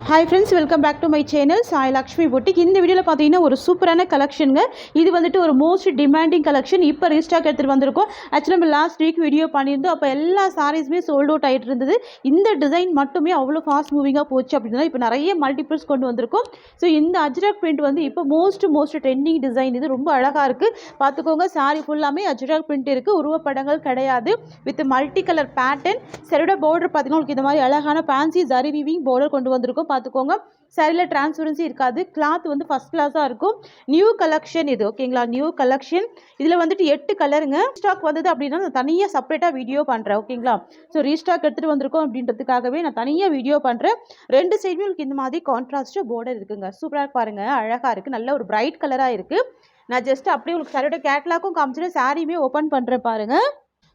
Hi friends, welcome back to my channel Sai Lakshmi Boutique. இந்த வீடியோல பாத்தீங்கன்னா ஒரு சூப்பரான கலெக்ஷன்ங்க. இது வந்துட்டு ஒரு மோஸ்ட் டிமாண்டிங் கலெக்ஷன். இப்போ ரீஸ்டாக் எடுத்துட்டு வந்திருக்கோம். ஆக்சுவலி நம்ம லாஸ்ட் வீக் வீடியோ பண்ணியிருந்தோம். அப்போ எல்லா சாரீஸுமே சோல்ட் அவுட் ஆயிட்டு இருந்தது. இந்த டிசைன் மட்டுமே அவ்வளோ ஃபாஸ்ட் மூவிங்காக போச்சு அப்படின்னா இப்போ நிறைய மல்டிபிள்ஸ் கொண்டு வந்திருக்கோம். ஸோ இந்த அஜ்ரக் பிரிண்ட் வந்து இப்போ மோஸ்ட் ட்ரெண்டிங் டிசைன். இது ரொம்ப அழகாக இருக்குது. பார்த்துக்கோங்க, சாரீ ஃபுல்லாமே அஜ்ரக் பிரிண்ட் இருக்குது. உருவப்படங்கள் கிடையாது. With multi colour pattern. சரியோட பார்டர் பார்த்தீங்கன்னா உங்களுக்கு இந்த மாதிரி அழகான ஃபேன்சி ஜரி வீவிங் பார்டர் கொண்டு வந்திருக்கும். பார்த்துக்கோங்க, சாரியில் டிரான்ஸ்பரன்சி இருக்காது. கிளாத் வந்து ஃபர்ஸ்ட் கிளாஸாக இருக்கும். நியூ கலெக்ஷன் இது, ஓகேங்களா? New collection. இதில் வந்துட்டு 8 கலருங்க. ஸ்டாக் வந்தது அப்படின்னா நான் தனியாக செப்பரேட்டாக வீடியோ பண்ணுறேன், ஓகேங்களா? ஸோ ரீஸ்டாக் எடுத்துகிட்டு வந்திருக்கோம் அப்படின்றதுக்காகவே நான் தனியாக வீடியோ பண்ணுறேன். 2 சைடுமே உங்களுக்கு இந்த மாதிரி கான்ட்ராஸ்ட் பார்டர் இருக்குங்க. சூப்பராக பாருங்கள், அழகாக இருக்குது. நல்ல ஒரு பிரைட் கலராக இருக்குது. நான் ஜஸ்ட் அப்படியே உங்களுக்கு சாரியோட கேட்லாக்கும் காமிச்சிட்டு சாரியுமே ஓப்பன் பண்ணுறேன் பாருங்கள்.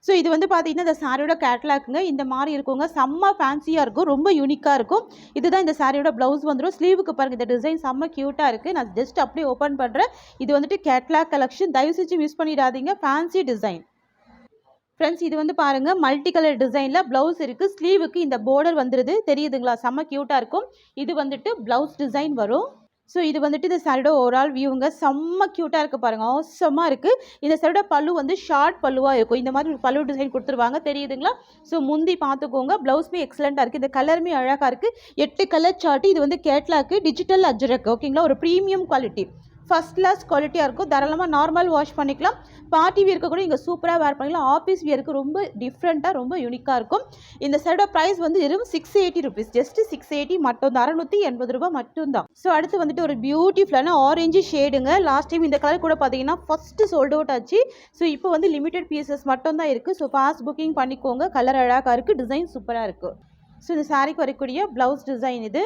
ஸோ இது வந்து பார்த்தீங்கன்னா இந்த சாரியோட கேட்லாக்குங்க. இந்த மாதிரி இருக்குங்க. செம்ம ஃபேன்சியாக இருக்கும், ரொம்ப யூனிக்காக இருக்கும். இதுதான் இந்த சாரியோட ப்ளவுஸ் வந்துடும். ஸ்லீவுக்கு பாருங்கள், இந்த டிசைன் செம்ம க்யூட்டாக இருக்குது. நான் ஜஸ்ட் அப்படியே ஓப்பன் பண்ணுறேன். இது வந்துட்டு கேட்லாக் கலெக்ஷன். தயவு செஞ்சு மிஸ் பண்ணிடாதீங்க. Fancy design friends. இது வந்து பாருங்கள், மல்டி கலர் டிசைனில் ப்ளவுஸ் இருக்குது. ஸ்லீவுக்கு இந்த பார்டர் வந்துடுது, தெரியுதுங்களா? செம்ம க்யூட்டாக இருக்கும். இது வந்துட்டு ப்ளவுஸ் டிசைன் வரும். ஸோ இது வந்துட்டு இந்த சாரியோட ஓவரால் வியூங்க. செம்ம க்யூட்டாக இருக்குது பாருங்கள், ஆசமாக இருக்குது. இந்த சாரியோட பல்லு வந்து ஷார்ட் பல்லுவாக இருக்கும். இந்த மாதிரி பல்லு டிசைன் கொடுத்துருவாங்க, தெரியுதுங்களா? ஸோ முந்தி பார்த்துக்கோங்க. ப்ளவுஸ்மே எக்ஸலண்ட்டாக இருக்குது. இந்த கலருமே அழகாக இருக்குது. 8 கலர் சார்ட்டு. இது வந்து கேட்லாக்கு டிஜிட்டல் அஜ்ரக், ஓகேங்களா? ஒரு ப்ரீமியம் குவாலிட்டி, ஃபர்ஸ்ட் கிளாஸ் குவாலிட்டியாக இருக்கும். தாராளமாக நார்மல் வாஷ் பண்ணிக்கலாம். பார்ட்டி வியருக்கு கூட இங்கே சூப்பராக வேர் பண்ணிக்கலாம். ஆஃபீஸ் வியருக்கு ரொம்ப டிஃப்ரெண்ட்டாக, ரொம்ப யூனிக்காக இருக்கும். இந்த சைடோட ப்ரைஸ் வந்து வெறும் 680 ருபீஸ். ஜஸ்ட் 680 மட்டும் தான், 680 ரூபா மட்டும்தான். ஸோ அடுத்து வந்துட்டு ஒரு பியூட்டிஃபுல்லான ஆரஞ்சு ஷேடுங்க. லாஸ்ட் டைம் இந்த கலர் கூட பார்த்தீங்கன்னா ஃபஸ்ட்டு சோல்ட் அவுட் ஆச்சு. ஸோ இப்போ வந்து லிமிடெட் பீசஸ் மட்டும் தான் இருக்குது. ஸோ ஃபாஸ்ட் புக்கிங் பண்ணிக்கோங்க. கலர் அழகாக இருக்குது, டிசைன் சூப்பராக இருக்குது. ஸோ இந்த சாரிக்கு வரக்கூடிய ப்ளவுஸ் டிசைன் இது.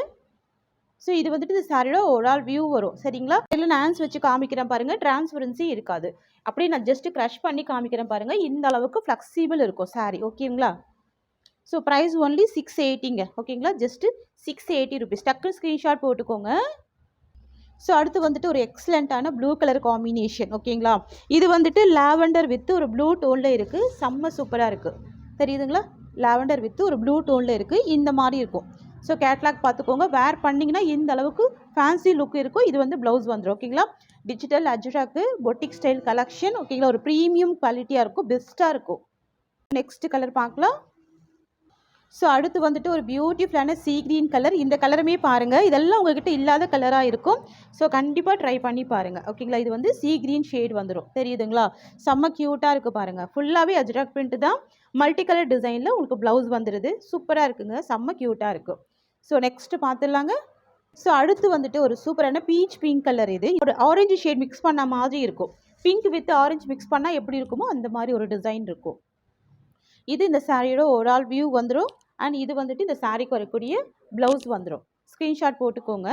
ஸோ இது வந்துட்டு இந்த சாரியோட ஓவரால் வியூ வரும், சரிங்களா? இதில் நான் ஹேண்ட்ஸ் வச்சு காமிக்கிறேன் பாருங்கள். டிரான்ஸ்பரன்சி இருக்காது. அப்படியே நான் ஜஸ்ட் க்ரஷ் பண்ணி காமிக்கிறேன் பாருங்கள். இந்த அளவுக்கு ஃப்ளெக்சிபிள் இருக்கும் சாரி, ஓகேங்களா? ஸோ ப்ரைஸ் ஒன்லி 680ங்க, ஓகேங்களா? Just 680 rupees. டக்குன்னு ஸ்க்ரீன்ஷாட் போட்டுக்கோங்க. ஸோ அடுத்து வந்துட்டு ஒரு எக்ஸலண்ட்டான ப்ளூ கலர் காம்பினேஷன், ஓகேங்களா? இது வந்துட்டு லாவெண்டர் வித் ஒரு ப்ளூ டோனில் இருக்குது. செம்ம சூப்பராக இருக்குது, தெரியுதுங்களா? லாவெண்டர் வித் ஒரு ப்ளூ டோனில் இருக்குது. இந்த மாதிரி இருக்கும். ஸோ கேட்லாக் பார்த்துக்கோங்க. வேர் பண்ணிங்கன்னா இந்த அளவுக்கு ஃபேன்சி லுக் இருக்கும். இது வந்து ப்ளவுஸ் வந்துடும், ஓகேங்களா? டிஜிட்டல் அஜ்ரக்கு பொட்டிக் ஸ்டைல் கலெக்ஷன், ஓகேங்களா? ஒரு ப்ரீமியம் குவாலிட்டியாக இருக்கும், பெஸ்ட்டாக இருக்கும். நெக்ஸ்ட் கலர் பார்க்கலாம். ஸோ அடுத்து வந்துட்டு ஒரு பியூட்டிஃபுல்லான சீ க்ரீன் கலர். இந்த கலருமே பாருங்கள், இதெல்லாம் உங்கள்கிட்ட இல்லாத கலராக இருக்கும். ஸோ கண்டிப்பாக ட்ரை பண்ணி பாருங்கள், ஓகேங்களா? இது வந்து சீ க்ரீன் ஷேட் வந்துடும், தெரியுதுங்களா? செம்ம க்யூட்டாக இருக்குது பாருங்கள். ஃபுல்லாகவே அஜ்ரக் பிரிண்ட் தான். மல்டி கலர் டிசைனில் உங்களுக்கு ப்ளவுஸ் வந்துடுது. சூப்பராக இருக்குங்க, செம்ம க்யூட்டாக இருக்குது. So next பார்த்துடலாங்க. ஸோ அடுத்து வந்துட்டு ஒரு சூப்பரான பீச் பிங்க் கலர். இது ஒரு ஆரஞ்சு ஷேட் மிக்ஸ் பண்ண மாதிரி இருக்கும். பிங்க் வித் ஆரஞ்சு மிக்ஸ் பண்ணால் எப்படி இருக்குமோ அந்த மாதிரி ஒரு டிசைன் இருக்கும். இது இந்த சாரியோட ஓவரால் வியூ வந்துடும். அண்ட் இது வந்துட்டு இந்த சாரிக்கு வரக்கூடிய ப்ளவுஸ் வந்துடும். ஸ்க்ரீன்ஷாட் போட்டுக்கோங்க.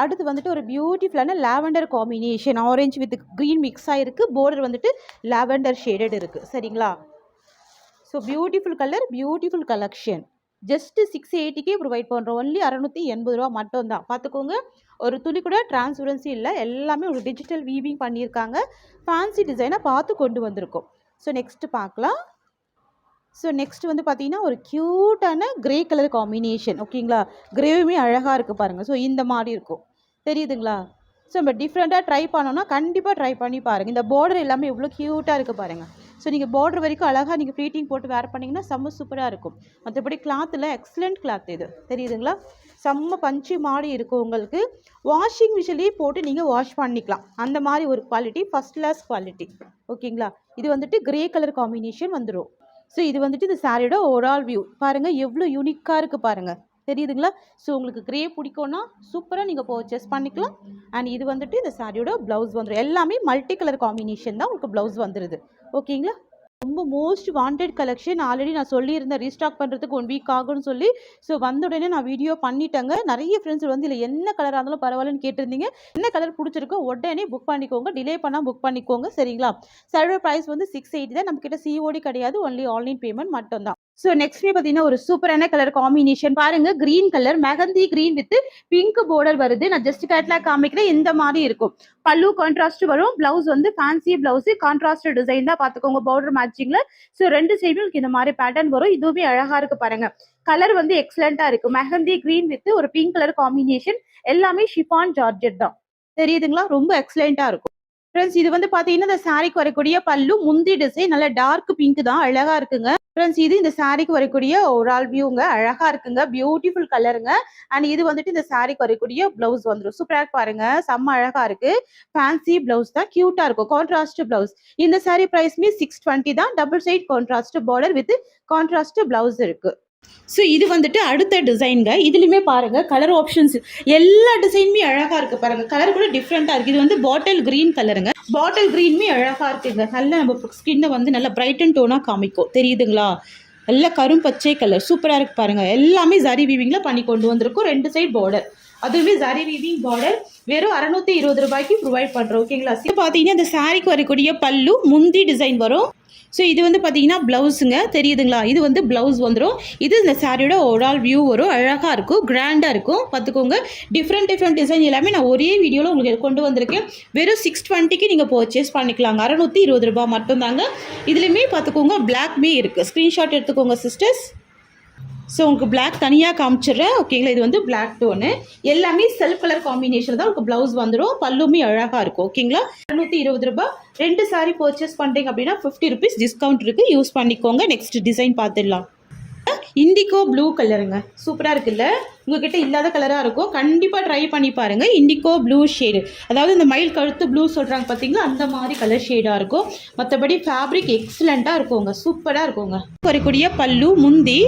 அடுத்து வந்துட்டு ஒரு பியூட்டிஃபுல்லான lavender combination. Orange with green mix ஆகிருக்கு. பார்டர் வந்துட்டு லாவெண்டர் ஷேடட் இருக்குது, சரிங்களா? So beautiful colour, beautiful collection. Just 680க்கே ப்ரொவைட் பண்ணுறோம். ஒன்லி 680 ரூபா மட்டும் தான். பார்த்துக்கோங்க, ஒரு துளி கூட டிரான்ஸ்பரன்சி இல்லை. எல்லாமே ஒரு டிஜிட்டல் வீவிங் பண்ணியிருக்காங்க. ஃபேன்சி டிசைனாக பார்த்து கொண்டு வந்திருக்கோம். ஸோ நெக்ஸ்ட்டு பார்க்கலாம். ஸோ நெக்ஸ்ட் வந்து பார்த்தீங்கன்னா ஒரு க்யூட்டான க்ரே கலர் காம்பினேஷன், ஓகேங்களா? க்ரேவுமே அழகாக இருக்குது பாருங்கள். ஸோ இந்த மாதிரி இருக்கும், தெரியுதுங்களா? ஸோ நம்ம டிஃப்ரெண்ட்டாக ட்ரை பண்ணோன்னா கண்டிப்பாக ட்ரை பண்ணி பாருங்கள். இந்த பார்டர் எல்லாமே எவ்வளோ க்யூட்டாக இருக்குது பாருங்கள். ஸோ நீங்கள் பார்டர் வரைக்கும் அழகாக நீங்கள் ஃப்ளீட்டிங் போட்டு வேர் பண்ணிங்கன்னா செம்ம சூப்பராக இருக்கும். மற்றபடி கிளாத்தில் எக்ஸலண்ட் கிளாத் இது, தெரியுதுங்களா? செம்ம பஞ்சு மாதிரி இருக்கும். உங்களுக்கு வாஷிங் மிஷின்லேயே போட்டு நீங்கள் வாஷ் பண்ணிக்கலாம். அந்த மாதிரி ஒரு குவாலிட்டி, ஃபஸ்ட் கிளாஸ் குவாலிட்டி, ஓகேங்களா? இது வந்துட்டு க்ரே கலர் காம்பினேஷன் வந்துடும். ஸோ இது வந்துட்டு இந்த சாரியோட ஓவரால் வியூ பாருங்கள், எவ்வளோ யூனிக்காக இருக்குது பாருங்கள், தெரியுதுங்களா? ஸோ உங்களுக்கு க்ரே பிடிக்கும்னா சூப்பராக நீங்கள் பர்ச்சேஸ் பண்ணிக்கலாம். அண்ட் இது வந்துட்டு இந்த சாரியோட ப்ளவுஸ் வந்துடும். எல்லாமே மல்டி கலர் காம்பினேஷன் தான் உங்களுக்கு ப்ளவுஸ் வந்துடுது, ஓகேங்களா? ரொம்ப மோஸ்ட் வாண்டட் கலெக்ஷன். ஆல்ரெடி நான் சொல்லியிருந்தேன் ரீஸ்டாக் பண்ணுறதுக்கு 1 வீக் ஆகும்னு சொல்லி. ஸோ வந்த உடனே நான் வீடியோ பண்ணிட்டேங்க. நிறைய ஃப்ரெண்ட்ஸ் வந்து இல்லை என்ன கலராக இருந்தாலும் பரவாயில்லன்னு கேட்டிருந்தீங்க. என்ன கலர் பிடிச்சிருக்கோ உடனே புக் பண்ணிக்கோங்க. டிலே பண்ணால் புக் பண்ணிக்கோங்க, சரிங்களா? சாரியோட ப்ரைஸ் வந்து 680 தான். நம்மக்கிட்ட சிஓடி கிடையாது, ஒன்லி ஆன்லைன் பேமெண்ட் மட்டும்தான். ஸோ நெக்ஸ்ட்மே பார்த்தீங்கன்னா ஒரு சூப்பரான கலர் காம்பினேஷன் பாருங்க. Green colour mehndi green with pink border வருது. நான் ஜஸ்ட் கேட்லாக் காமிக்கிறேன். இந்த மாதிரி இருக்கும். பல்லு கான்ட்ராஸ்ட் வரும். பிளவுஸ் வந்து ஃபேன்சி பிளவுஸ் கான்ட்ராஸ்ட் டிசைன் தான் பார்த்துக்கோங்க. பார்டர் மேட்சிங்ல. ஸோ ரெண்டு சைடும் இந்த மாதிரி பேட்டர்ன் வரும். இதுவுமே அழகா இருக்கு பாருங்க. கலர் வந்து எக்ஸலண்டா இருக்கு. மெஹந்தி கிரீன் வித் ஒரு பிங்க் கலர் காம்பினேஷன். எல்லாமே ஷிஃபான் ஜார்ஜெட் தான். தெரியுதுங்களா? ரொம்ப எக்ஸலண்டா இருக்கும். ஃப்ரெண்ட்ஸ் இது வந்து பாத்தீங்கன்னா இந்த சாரிக்கு வரக்கூடிய பல்லு முந்தி டிசைன் நல்ல டார்க் பிங்க் தான். அழகா இருக்குங்க. ஃப்ரெண்ட்ஸ் இது இந்த சாரிக்கு வரக்கூடிய ஓவரால் வியூங்க. அழகா இருக்குங்க. பியூட்டிஃபுல் கலருங்க. அண்ட் இது வந்துட்டு இந்த சாரிக்கு வரக்கூடிய பிளவுஸ் வந்துடும். சூப்பரா பாருங்க. செம்ம அழகா இருக்கு. ஃபேன்சி பிளவுஸ் தான். கியூட்டா இருக்கும். Contrast blouse. இந்த சாரி பிரைஸ்மே 620 தான். Double side contrast border with contrast blouse இருக்கு. ஸோ இது வந்துட்டு அடுத்த டிசைனுங்க. இதுலையுமே பாருங்க கலர் ஆப்ஷன்ஸ் எல்லா டிசைனுமே அழகா இருக்கு பாருங்க. கலர் கூட டிஃப்ரெண்டா இருக்கு. இது வந்து பாட்டில் கிரீன் கலருங்க. பாட்டில் கிரீனுமே அழகா இருக்குங்க. நல்லா நம்ம ஸ்கின்னை வந்து நல்லா பிரைட் அண்ட் டோனா காமிக்கும். தெரியுதுங்களா? நல்ல கரும் பச்சை கலர் சூப்பரா இருக்கு பாருங்க. எல்லாமே ஜரி வீவிங்ல பண்ணி கொண்டு வந்திருக்கும். ரெண்டு சைட் பார்டர். அதுவுமே ஜரி வீவிங் பார்டர். வெறும் 620 ரூபாய்க்கு ப்ரொவைட் பண்றோம். ஓகேங்களா? பாத்தீங்கன்னா இந்த சாரிக்கு வரக்கூடிய பல்லு முந்தி டிசைன் வரும். ஸோ இது வந்து பார்த்தீங்கன்னா ப்ளவுஸுங்க. தெரியுதுங்களா? இது வந்து ப்ளவுஸ் வந்துடும். இது இந்த சாரியோட ஓவரால் வியூ வரும். அழகாக இருக்கும். கிராண்டாக இருக்கும். பார்த்துக்கோங்க. டிஃப்ரெண்ட் டிசைன் எல்லாமே நான் ஒரே வீடியோவில் உங்களுக்கு கொண்டு வந்திருக்கேன். வெறும் 620க்கு நீங்கள் பர்ச்சேஸ் பண்ணிக்கலாங்க. 620 ரூபாய் மட்டும்தாங்க. இதுலையுமே பார்த்துக்கோங்க பிளாக்மே இருக்குது. ஸ்க்ரீன்ஷாட் எடுத்துக்கோங்க சிஸ்டர்ஸ். ஸோ உங்களுக்கு பிளாக் தனியாக காமிச்சிடுறேன். ஓகேங்களா? இது வந்து பிளாக் டோனு. எல்லாமே செல்ஃப் கலர் காம்பினேஷன் தான். உங்களுக்கு ப்ளவுஸ் வந்துடும். பல்லுமே அழகாக இருக்கும். ஓகேங்களா? 620 ரூபாய். 2 சாரி பர்ச்சேஸ் பண்ணுறீங்க அப்படின்னா 50 ருபீஸ் டிஸ்கவுண்ட் இருக்குது. யூஸ் பண்ணிக்கோங்க. நெக்ஸ்ட் டிசைன் பார்த்துடலாம். இண்டிகோ ப்ளூ கலருங்க. சூப்பராக இருக்குல்ல? உங்ககிட்ட இல்லாத கலராக இருக்கும். கண்டிப்பாக ட்ரை பண்ணி பாருங்கள். இண்டிகோ ப்ளூ ஷேடு, அதாவது இந்த மயில் கழுத்து ப்ளூ சொல்கிறாங்க பார்த்தீங்களா, அந்த மாதிரி கலர் ஷேடாக இருக்கும். மற்றபடி ஃபேப்ரிக் எக்ஸலண்ட்டாக இருக்குங்க. சூப்பராக இருக்குங்க. வரக்கூடிய பல்லு முந்தி.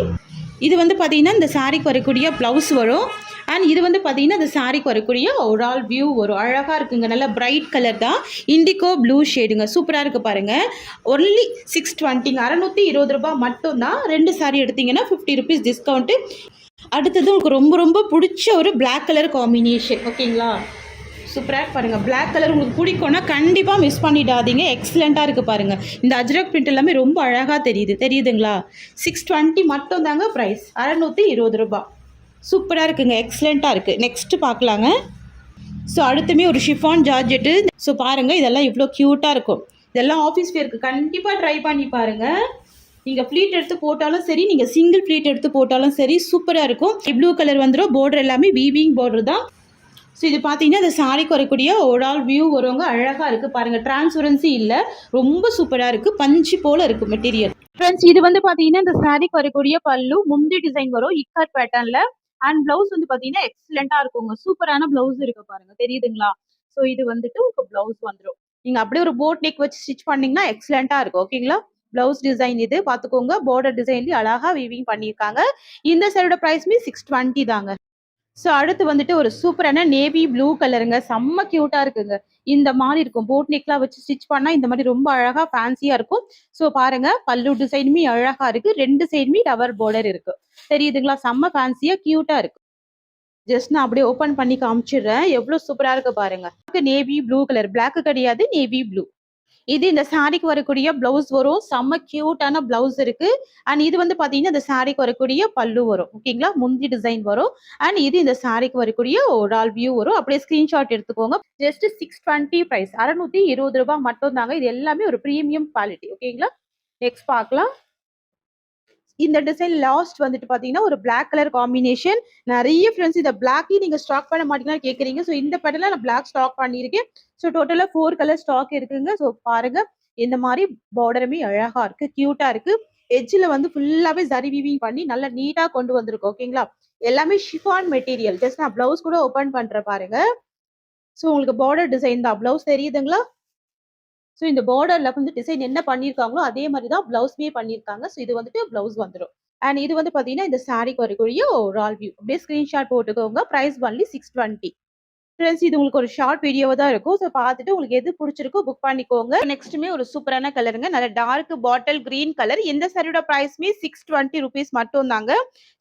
இது வந்து பார்த்தீங்கன்னா இந்த சாரிக்கு வரக்கூடிய ப்ளவுஸ் வரும். அண்ட் இது வந்து பார்த்தீங்கன்னா இந்த சாரிக்கு வரக்கூடிய ஓவரால் வியூ வரும். அழகாக இருக்குங்க. நல்ல பிரைட் கலர் தான். இண்டிகோ ப்ளூ ஷேடுங்க. சூப்பராக இருக்குது பாருங்கள். ஒன்லி 620ங்க. 620 ரூபாய் மட்டும்தான். 2 சாரி எடுத்தீங்கன்னா 50 ருபீஸ் டிஸ்கவுண்ட்டு. அடுத்தது உங்களுக்கு ரொம்ப ரொம்ப பிடிச்ச ஒரு பிளாக் கலர் காம்பினேஷன். ஓகேங்களா? சூப்பராக பாருங்கள். பிளாக் கலர் உங்களுக்கு பிடிக்கும்னா கண்டிப்பாக மிஸ் பண்ணிடாதீங்க. எக்ஸலண்ட்டாக இருக்குது பாருங்கள். இந்த அஜ்ரக் பிரிண்ட் எல்லாமே ரொம்ப அழகாக தெரியுதுங்களா? 620 மட்டும் தாங்க ப்ரைஸ். 620 ரூபாய். சூப்பராக இருக்குங்க. எக்ஸலண்ட்டாக இருக்குது. நெக்ஸ்ட்டு பார்க்கலாங்க. ஸோ அடுத்துமே ஒரு ஷிஃபான் ஜார்ஜெட்டு. ஸோ பாருங்கள் இதெல்லாம் இவ்வளோ க்யூட்டாக இருக்கும். இதெல்லாம் ஆஃபீஸ் வேருக்கு. கண்டிப்பாக ட்ரை பண்ணி பாருங்கள். நீங்கள் ஃப்ளீட் எடுத்து போட்டாலும் சரி, நீங்கள் சிங்கிள் ஃப்ளீட் எடுத்து போட்டாலும் சரி, சூப்பராக இருக்கும். ப்ளூ கலர் வந்துடும். பார்டர் எல்லாமே வீவிங் பார்டர் தான். ஸோ இது பார்த்தீங்கன்னா இந்த சாரிக்கு வரக்கூடிய ஓவரால் வியூ வருவாங்க. அழகாக இருக்குது பாருங்கள். டிரான்ஸ்பரன்சி இல்லை. ரொம்ப சூப்பராக இருக்குது. பஞ்சு போல் இருக்குது மெட்டீரியல். ஃப்ரெண்ட்ஸ் இது வந்து பார்த்தீங்கன்னா இந்த சாரிக்கு வரக்கூடிய பல்லு முந்தி டிசைன் வரும். இக்கட் பேட்டர்னில். அண்ட் ப்ளவுஸ் வந்து பார்த்தீங்கன்னா எக்ஸலண்ட்டாக இருக்குங்க. சூப்பரான ப்ளவுஸ் இருக்குது பாருங்கள். தெரியுதுங்களா? ஸோ இது வந்துட்டு உங்களுக்கு ப்ளவுஸ் வந்துடும். நீங்கள் அப்படியே ஒரு போட் நெக் வச்சு ஸ்டிச் பண்ணிங்கன்னா எக்ஸலண்ட்டாக இருக்கும். ஓகேங்களா? ப்ளவுஸ் டிசைன் இது பார்த்துக்கோங்க. பார்டர் டிசைன்லேயும் அழகாக வீவிங் பண்ணியிருக்காங்க. இந்த சாரியோட ப்ரைஸ்மே 620 தாங்க. ஸோ அடுத்து வந்துட்டு ஒரு சூப்பரான நேவி ப்ளூ கலருங்க. செம்ம கியூட்டா இருக்குங்க. இந்த மாதிரி இருக்கும். போட் நெக்லாம் வச்சு ஸ்டிச் பண்ணா இந்த மாதிரி ரொம்ப அழகா ஃபேன்சியா இருக்கும். ஸோ பாருங்க பல்லு டிசைனுமே அழகா இருக்கு. 2 சைடுமே டவர் பார்டர் இருக்கு. தெரியுதுங்களா? செம்ம ஃபேன்சியா கியூட்டா இருக்கு. ஜஸ்ட் நான் அப்படியே ஓப்பன் பண்ணி காமிச்சிடுறேன். எவ்வளவு சூப்பரா இருக்கு பாருங்க. Navy blue colour. பிளாக் கிடையாது, நேவி ப்ளூ. இது இந்த சாரிக்கு வரக்கூடிய பிளவுஸ் வரும். செம்ம கியூட்டான பிளவுஸ் இருக்கு. அண்ட் இது வந்து பாத்தீங்கன்னா இந்த சாரிக்கு வரக்கூடிய பல்லு வரும். ஓகேங்களா? முந்தி டிசைன் வரும். அண்ட் இது இந்த சாரிக்கு வரக்கூடிய ஓவரால் வியூ வரும். அப்படியே ஸ்கிரீன்ஷாட் எடுத்துக்கோங்க. Just 620 price. 620 ரூபாய் மட்டும் தாங்க. இது எல்லாமே ஒரு பிரீமியம் குவாலிட்டி. ஓகேங்களா? நெக்ஸ்ட் பார்க்கலாம். இந்த டிசைன் லாஸ்ட் வந்துட்டு பாத்தீங்கன்னா ஒரு பிளாக் கலர் காம்பினேஷன். நிறைய ஃப்ரெண்ட்ஸ் இந்த பிளாக்கே நீங்க ஸ்டாக் பண்ண மாட்டீங்கன்னு கேக்குறீங்க. ஸோ இந்த பேட்டர்ல நான் பிளாக் ஸ்டாக் பண்ணியிருக்கேன். ஸோ டோட்டலா 4 கலர் ஸ்டாக் இருக்குங்க. ஸோ பாருங்க இந்த மாதிரி பார்டருமே அழகா இருக்கு. கியூட்டா இருக்கு. எட்ஜில் வந்து ஃபுல்லாவே ஜரி வீவிங் பண்ணி நல்லா நீட்டா கொண்டு வந்திருக்கோம். ஓகேங்களா? எல்லாமே ஷிஃபான் மெட்டீரியல். ஜஸ்ட் நான் பிளவுஸ் கூட ஓபன் பண்றேன் பாருங்க. ஸோ உங்களுக்கு பார்டர் டிசைன் தான். பிளவுஸ் தெரியுதுங்களா? ஸோ இந்த பார்டர்ல வந்து டிசைன் என்ன பண்ணியிருக்காங்களோ அதே மாதிரி தான் பிளவுஸ்மே பண்ணியிருக்காங்க. ஸோ இது வந்துட்டு பிளவுஸ் வந்துடும். அண்ட் இது வந்து பார்த்தீங்கன்னா இந்த சாரிக்கு வரக்கூடிய ஓவரால் வியூ. அப்படியே ஸ்கிரீன்ஷாட் போட்டுக்கோங்க. Price only 620. ஃப்ரெண்ட்ஸ் இது உங்களுக்கு ஒரு ஷார்ட் வீடியோவா தான் இருக்கும். ஸோ பார்த்துட்டு உங்களுக்கு எது பிடிச்சிருக்கோ புக் பண்ணிக்கோங்க. நெக்ஸ்ட்டுமே ஒரு சூப்பரான கலருங்க. நல்ல டார்க் பாட்டில் கிரீன் கலர். இந்த சாரியோட ப்ரைஸ்மே 620 ருபீஸ் மட்டும் தாங்க.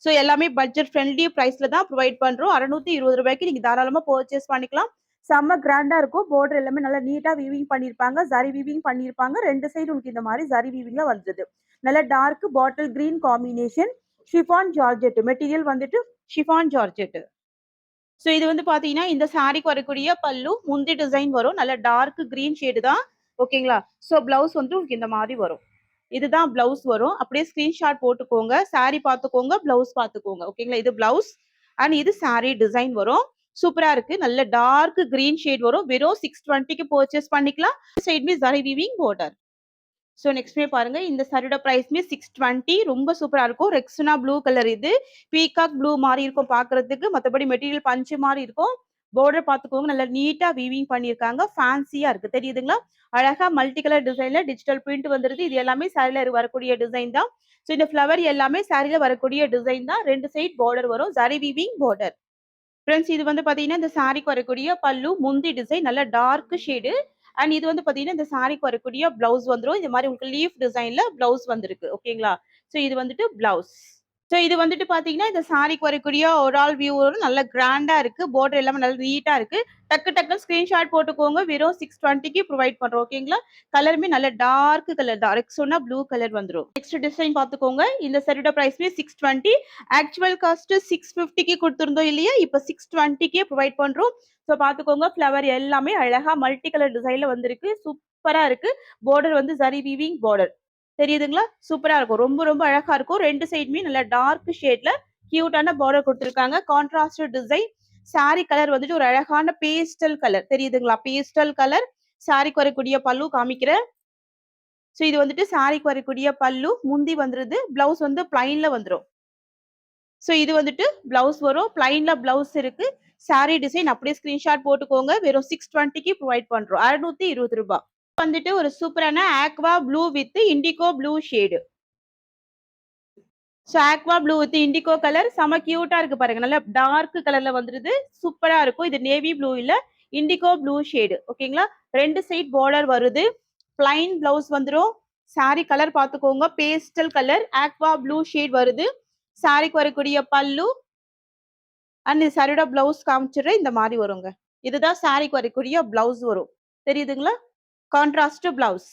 ஸோ எல்லாமே பட்ஜெட் ஃப்ரெண்ட்லி ப்ரைஸ்ல தான் ப்ரொவைட் பண்றோம். 620 ரூபாய்க்கு நீங்க தாராளமா பர்ச்சேஸ் பண்ணிக்கலாம். செம்ம கிராண்டா இருக்கும். பார்டர் எல்லாமே நல்லா நீட்டா வீவிங் பண்ணிருப்பாங்க. ஜரி வீவிங் பண்ணிருப்பாங்க. 2 சைடு உங்களுக்கு இந்த மாதிரி ஜரி வீவிங்ல வந்துருது. நல்ல dark bottle green combination, chiffon georgette material வந்துட்டு ஷிஃபான் ஜார்ஜெட். ஸோ இது வந்து பாத்தீங்கன்னா இந்த சாரிக்கு வரக்கூடிய பல்லு, முந்தி டிசைன் வரும், நல்ல டார்க் கிரீன் ஷேடு தான். ஓகேங்களா? ஸோ பிளவுஸ் வந்து உங்களுக்கு இந்த மாதிரி வரும். இதுதான் பிளவுஸ் வரும். அப்படியே ஸ்கிரீன்ஷாட் போட்டுக்கோங்க. சாரி பார்த்துக்கோங்க, பிளவுஸ் பார்த்துக்கோங்க. ஓகேங்களா? இது பிளவுஸ் அண்ட் இது சாரி டிசைன் வரும். சூப்பரா இருக்கு. நல்ல டார்க் கிரீன் ஷேட் வரும். வெறும் 620க்கு பர்ச்சேஸ் பண்ணிக்கலாம். சைட் மீ ஜரி வீவிங் பார்டர். ஸோ நெக்ஸ்ட்மே பாருங்க, இந்த சாரியோட பிரைஸ்மே 620. ரொம்ப சூப்பரா இருக்கும். ரெக்ஸுனா ப்ளூ கலர், இது பீகாக் ப்ளூ மாதிரி இருக்கும் பாக்குறதுக்கு. மற்றபடி மெட்டீரியல் பஞ்சு மாதிரி இருக்கும். பார்டர் பார்த்துக்கோங்க, நல்லா நீட்டா வீவிங் பண்ணியிருக்காங்க. ஃபேன்சியா இருக்கு, தெரியுதுங்களா? அழகா மல்டி கலர் டிசைன்ல டிஜிட்டல் பிரிண்ட் வந்துருது. இது எல்லாமே சாரில வரக்கூடிய டிசைன் தான். ஸோ இந்த ஃபிளவர் எல்லாமே சாரில வரக்கூடிய டிசைன் தான். 2 சைட் பார்டர் வரும், ஜரி வீவிங் பார்டர். ஃப்ரெண்ட்ஸ் இது வந்து பாத்தீங்கன்னா இந்த சாரிக்கு வரக்கூடிய பல்லு, முந்தி டிசைன் நல்ல டார்க் ஷேடு. அண்ட் இது வந்து பாத்தீங்கன்னா இந்த சாரிக்கு வரக்கூடிய பிளவுஸ் வந்துடும். இந்த மாதிரி உங்களுக்கு லீஃப் டிசைன்ல பிளவுஸ் வந்திருக்கு. ஓகேங்களா? ஸோ இது வந்துட்டு பிளவுஸ். ஸோ இது வந்துட்டு பாத்தீங்கன்னா இந்த சாரிக்கு வரக்கூடிய ஒரு ஆல் வியூ நல்ல கிராண்டா இருக்கு. பார்டர் எல்லாமே நல்ல நீட்டா இருக்கு. டக்கு டக்கு ஸ்கிரீன்ஷாட் போட்டுக்கோங்க. வெறும் 620க்கு ப்ரொவைட் பண்றோம். ஓகேங்களா? கலருமே நல்ல டார்க் கலர் தான். ரெக்ஸோனா ப்ளூ கலர் வந்துடும். நெக்ஸ்ட் டிசைன் பாத்துக்கோங்க. இந்த சாரியோட பிரைஸ்மே 620. ஆக்சுவல் காஸ்ட் 650க்கு கொடுத்துருந்தோம் இல்லையா? இப்போ 620க்கே ப்ரொவைட் பண்றோம். ஸோ பாத்துக்கோங்க, ஃபிளவர் எல்லாமே அழகா மல்டி கலர் டிசைன்ல வந்திருக்கு. சூப்பரா இருக்கு. பார்டர் வந்து ஜரி வீவிங் பார்டர். தெரியுதுங்களா? சூப்பரா இருக்கும். ரொம்ப ரொம்ப அழகா இருக்கும். 2 சைடுமே நல்ல டார்க் ஷேட்ல கியூட்டான பார்டர் கொடுத்துருக்காங்க. Contrast design. சாரி கலர் வந்துட்டு ஒரு அழகான பேஸ்டல் கலர். தெரியுதுங்களா? Pastel colour. சாரிக்கு வரக்கூடிய பல்லு காமிக்கிறேன். ஸோ இது வந்துட்டு சாரிக்கு வரக்கூடிய பல்லு, முந்தி வந்துருது. பிளவுஸ் வந்து பிளைன்ல வந்துடும். ஸோ இது வந்துட்டு பிளவுஸ் வரும். பிளைன்ல பிளவுஸ் இருக்கு. சாரி டிசைன் அப்படியே ஸ்கிரீன்ஷாட் போட்டுக்கோங்க. வெறும் 620க்கு ப்ரொவைட் பண்றோம். 620 ரூபாய். வந்துட்டு ஒரு சூப்பரான aqua blue with indigo blue shade. So aqua blue with indigo colour செம கியூட்டா இருக்கு பாருங்க. நல்ல டார்க் கலர்ல வந்துருது. சூப்பரா இருக்கும். இது நேவி ப்ளூ இல்ல, இண்டிகோ ப்ளூ ஷேடு. ஓகேங்களா? 2 சைட் பார்டர் வருது. பிளைன் பிளவுஸ் வந்துடும். சாரி கலர் பார்த்துக்கோங்க, pastel colour aqua blue shade வருது. சாரிக்கு வரக்கூடிய பல்லு அண்ட் சாரியோட பிளவுஸ் காமிச்சிடுறேன். இந்த மாதிரி வருங்க. இதுதான் சாரிக்கு வரக்கூடிய பிளவுஸ் வரும். தெரியுதுங்களா? Contrast blouse.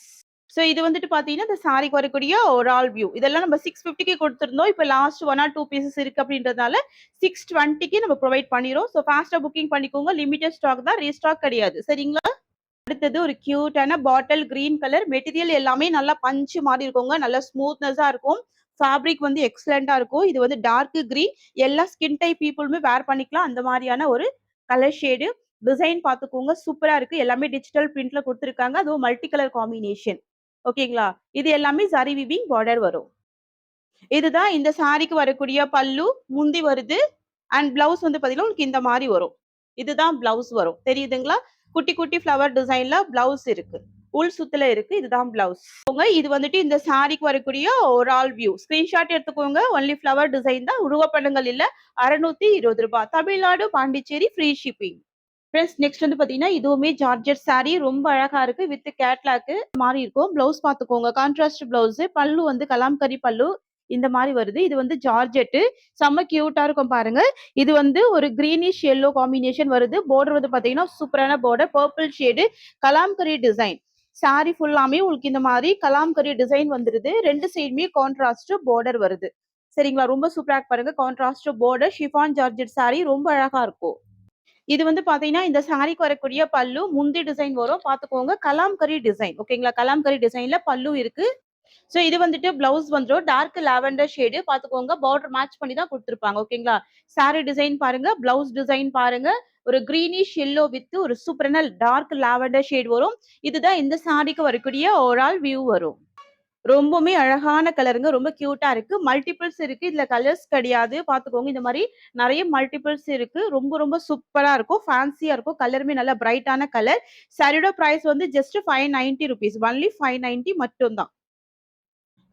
ஸோ இது வந்துட்டு பாத்தீங்கன்னா இந்த சாரிக்கு வரக்கூடிய ஒரு ஆல் வியூ. இதெல்லாம் நம்ம 650க்கு கொடுத்துருந்தோம். இப்போ லாஸ்ட் 1 or 2 பீசஸ் இருக்கு அப்படின்றதுனால 620க்கு நம்ம ப்ரொவைட் பண்ணிடுறோம். ஸோ ஃபாஸ்டா புக்கிங் பண்ணிக்கோங்க. லிமிடெட் ஸ்டாக் தான், ரீஸ்டாக் கிடையாது. சரிங்களா? அடுத்தது ஒரு கியூட்டான பாட்டில் கிரீன் கலர். மெட்டீரியல் எல்லாமே நல்லா பஞ்சு மாதிரி இருக்குங்க. நல்லா ஸ்மூத்னஸா இருக்கும். ஃபேப்ரிக் வந்து எக்ஸலண்டா இருக்கும். இது வந்து டார்க் கிரீன். எல்லா ஸ்கின் டைப் பீப்புளுமே வேர் பண்ணிக்கலாம். அந்த மாதிரியான ஒரு கலர் ஷேடு. டிசைன் பார்த்துக்கோங்க, சூப்பரா இருக்கு. எல்லாமே டிஜிட்டல் பிரிண்ட்ல கொடுத்துருக்காங்க. அதுவும் மல்டி கலர் காம்பினேஷன். ஓகேங்களா? இது எல்லாமே ஜரி வீவிங் பார்டர் வரும். இதுதான் இந்த சாரிக்கு வரக்கூடிய பல்லு, முந்தி வருது. அண்ட் பிளவுஸ் வந்து பாத்தீங்கன்னா உங்களுக்கு இந்த மாதிரி வரும். இதுதான் பிளவுஸ் வரும். தெரியுதுங்களா? குட்டி குட்டி ஃபிளவர் டிசைன்ல பிளவுஸ் இருக்கு. உள் சுத்துல இருக்கு. இதுதான் பிளவுஸ். இது வந்துட்டு இந்த சாரிக்கு வரக்கூடிய ஒரு ஆல் வியூ. ஸ்கிரீன்ஷாட் எடுத்துக்கோங்க. ஒன்லி ஃபிளவர் டிசைன் தான், உருவப்படங்கள் இல்ல. 620 ரூபாய். Tamil Nadu, Pondicherry, free shipping. Friends next வந்து பாத்தீங்கன்னா இதுவுமே ஜார்ஜெட் சாரி. ரொம்ப அழகா இருக்கு. வித் கேட்லாக் மாதிரி இருக்கும். பிளவுஸ் பாத்துக்கோங்க, கான்ட்ராஸ்ட் பிளவுஸ். பல்லு வந்து கலாம்கரி பல்லு இந்த மாதிரி வருது. இது வந்து ஜார்ஜெட். செம்ம கியூட்டா இருக்கும் பாருங்க. இது வந்து ஒரு கிரீனிஷ் எல்லோ காம்பினேஷன் வருது. பார்டர் வந்து பாத்தீங்கன்னா சூப்பரான border, purple shade, Kalamkari design. Sorry ஃபுல்லாமே உங்களுக்கு இந்த மாதிரி கலாம்கரி டிசைன் வந்துருது. 2 சைடுமே கான்ட்ராஸ்ட் பார்டர் வருது. சரிங்களா? ரொம்ப சூப்பரா பாருங்க. Contrast border, chiffon georgette sorry ரொம்ப அழகா இருக்கும். இது வந்து பாத்தீங்கன்னா இந்த சாரிக்கு வரக்கூடிய பல்லு, முந்தி டிசைன் வரும். பாத்துக்கோங்க, கலாம்கரி டிசைன். ஓகேங்களா? கலாம்கரி டிசைன்ல பல்லு இருக்கு. சோ இது வந்துட்டு பிளவுஸ் வந்துடும். Dark lavender shade. பாத்துக்கோங்க, பார்டர் மேட்ச் பண்ணி தான் கொடுத்துருப்பாங்க. ஓகேங்களா? சாரி டிசைன் பாருங்க, பிளவுஸ் டிசைன் பாருங்க. ஒரு கிரீனிஷ் எல்லோ வித் ஒரு சூப்பரான டார்க் லாவெண்டர் ஷேட் வரும். இதுதான் இந்த சாரிக்கு வரக்கூடிய ஓவரால் வியூ வரும். ரொம்பவுமே அழகான கலருங்க. ரொம்ப கியூட்டா இருக்கு. மல்டிபிள்ஸ் இருக்கு. இதுல கலர்ஸ் கிடையாது. பாத்துக்கோங்க, இந்த மாதிரி நிறைய மல்டிபிள்ஸ் இருக்கு. ரொம்ப ரொம்ப சூப்பரா இருக்கும். ஃபேன்சியா இருக்கும். கலருமே நல்ல பிரைட்டான கலர். சாரியோட பிரைஸ் வந்து ஜஸ்ட் 590 rupees. ஒன்லி 590 மட்டும் தான்.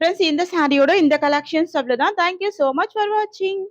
ஃப்ரெண்ட்ஸ் இந்த சாரியோட இந்த கலெக்ஷன்ஸ் அவ்வளவுதான். தேங்க்யூ சோ மச் ஃபார் வாட்சிங்.